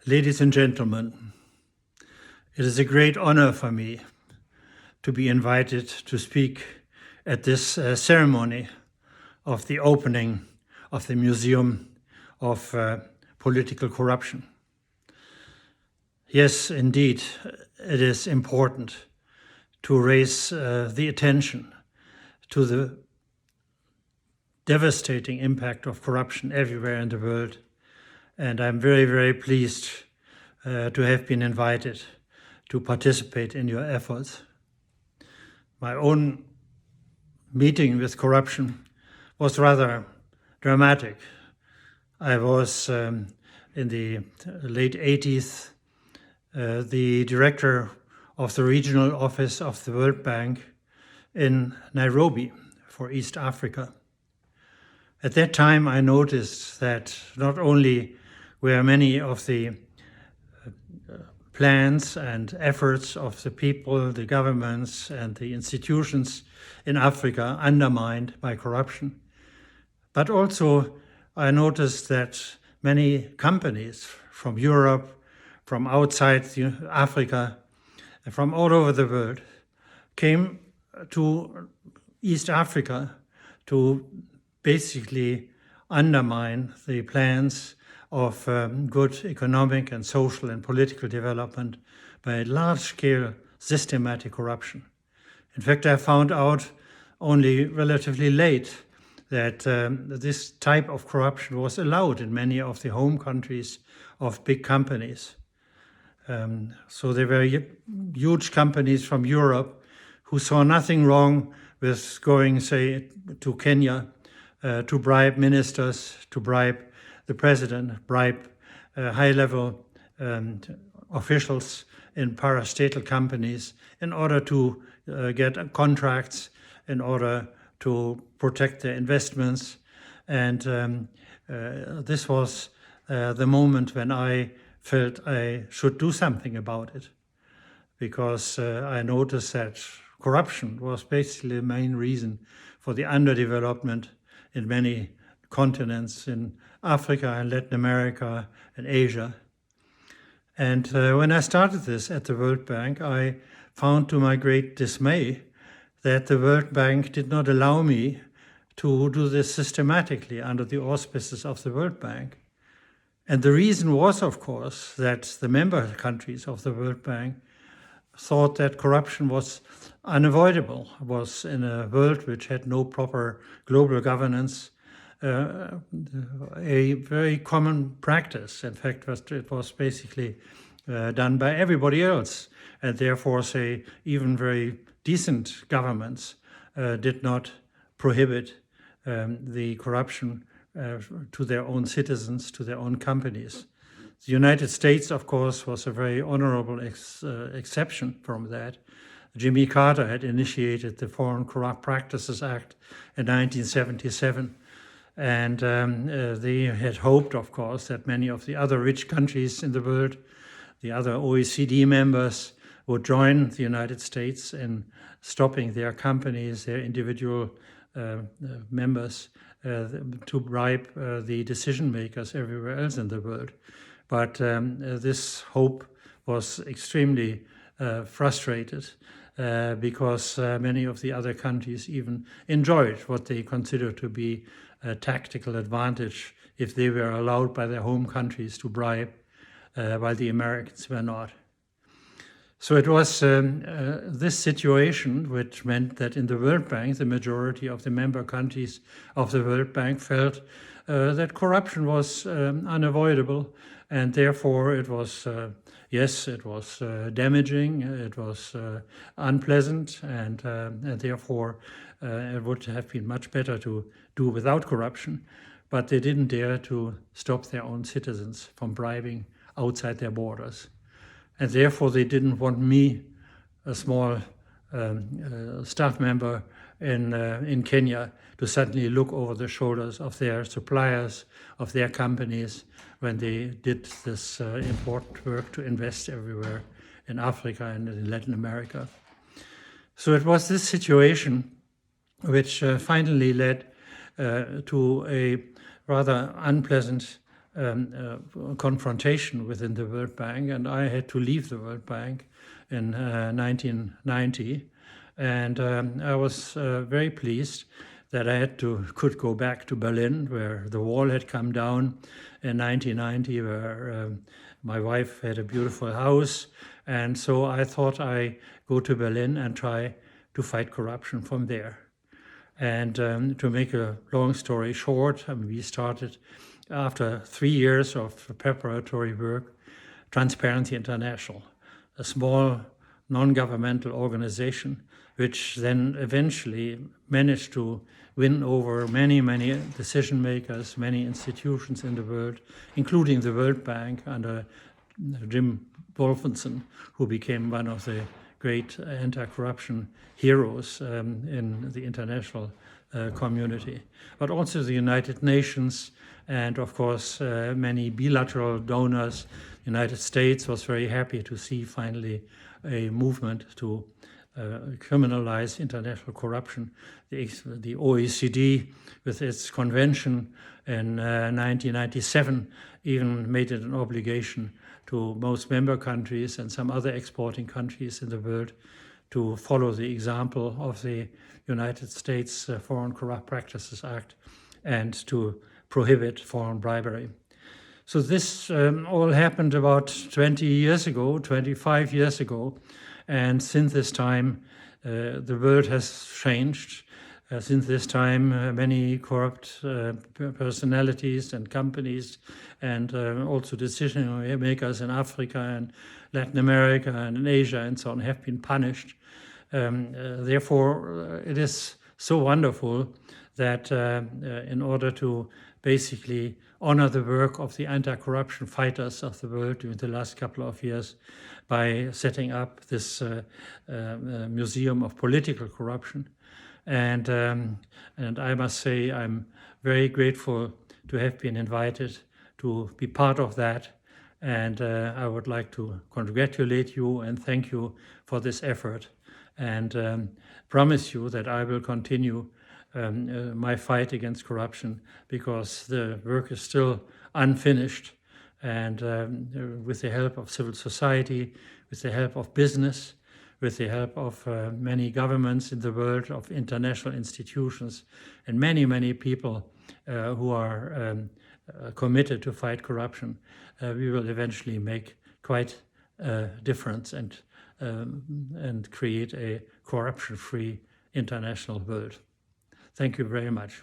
Ladies and gentlemen, it is a great honor for me to be invited to speak at this ceremony of the opening of the Museum of Political Corruption. Yes, indeed, it is important to raise the attention to the devastating impact of corruption everywhere in the world. And I'm very, very pleased to have been invited to participate in your efforts. My own meeting with corruption was rather dramatic. I was in the late 80s the director of the regional office of the World Bank in Nairobi for East Africa. At that time, I noticed that not only were many of the plans and efforts of the people, the governments, and the institutions in Africa undermined by corruption, but also I noticed that many companies from Europe, from outside Africa, from all over the world, came to East Africa to basically undermine the plans of good economic and social and political development by large-scale systematic corruption. In fact, I found out only relatively late that this type of corruption was allowed in many of the home countries of big companies. So there were huge companies from Europe who saw nothing wrong with going, say, to Kenya to bribe ministers, to bribe the president, bribe high-level officials in parastatal companies in order to get contracts, in order to protect their investments. And this was the moment when I felt I should do something about it, because I noticed that corruption was basically the main reason for the underdevelopment in many continents, in Africa and Latin America and Asia. And when I started this at the World Bank, I found to my great dismay that the World Bank did not allow me to do this systematically under the auspices of the World Bank. And the reason was, of course, that the member countries of the World Bank thought that corruption was unavoidable, was in a world which had no proper global governance, a very common practice. In fact, it was basically done by everybody else, and therefore, say, even very decent governments did not prohibit the corruption to their own citizens, to their own companies. The United States, of course, was a very honorable exception from that. Jimmy Carter had initiated the Foreign Corrupt Practices Act in 1977. And they had hoped, of course, that many of the other rich countries in the world, the other OECD members, would join the United States in stopping their companies, their individual members, to bribe the decision makers everywhere else in the world. But this hope was extremely frustrated because many of the other countries even enjoyed what they considered to be a tactical advantage if they were allowed by their home countries to bribe, while the Americans were not. So it was this situation which meant that in the World Bank, the majority of the member countries of the World Bank felt that corruption was unavoidable, and therefore it was, yes, it was damaging, it was unpleasant, and therefore it would have been much better to do without corruption, but they didn't dare to stop their own citizens from bribing outside their borders. And therefore they didn't want me, a small staff member in Kenya, to suddenly look over the shoulders of their suppliers, of their companies, when they did this important work to invest everywhere in Africa and in Latin America. So it was this situation which finally led to a rather unpleasant confrontation within the World Bank, and I had to leave the World Bank in 1990. And I was very pleased that I could go back to Berlin, where the wall had come down in 1990, where my wife had a beautiful house. And so I thought I go to Berlin and try to fight corruption from there. And to make a long story short, we started, after 3 years of preparatory work, Transparency International, a small non-governmental organization, which then eventually managed to win over many, many decision makers, many institutions in the world, including the World Bank under Jim Wolfenson, who became one of the great anti-corruption heroes in the international community. But also the United Nations and, of course, many bilateral donors. The United States was very happy to see finally a movement to criminalize international corruption. The OECD, with its convention in 1997, even made it an obligation to most member countries and some other exporting countries in the world to follow the example of the United States Foreign Corrupt Practices Act and to prohibit foreign bribery. So this all happened about 20 years ago, 25 years ago, and since this time the world has changed. Since this time, many corrupt personalities and companies and also decision makers in Africa and Latin America and in Asia and so on have been punished. Therefore, it is so wonderful that in order to basically honor the work of the anti-corruption fighters of the world during the last couple of years by setting up this Museum of Political Corruption. And I must say I'm very grateful to have been invited to be part of that. And I would like to congratulate you and thank you for this effort, and promise you that I will continue my fight against corruption, because the work is still unfinished. And with the help of civil society, with the help of business, with the help of many governments in the world, of international institutions, and many, many people who are committed to fight corruption, we will eventually make quite a difference and create a corruption-free international world. Thank you very much.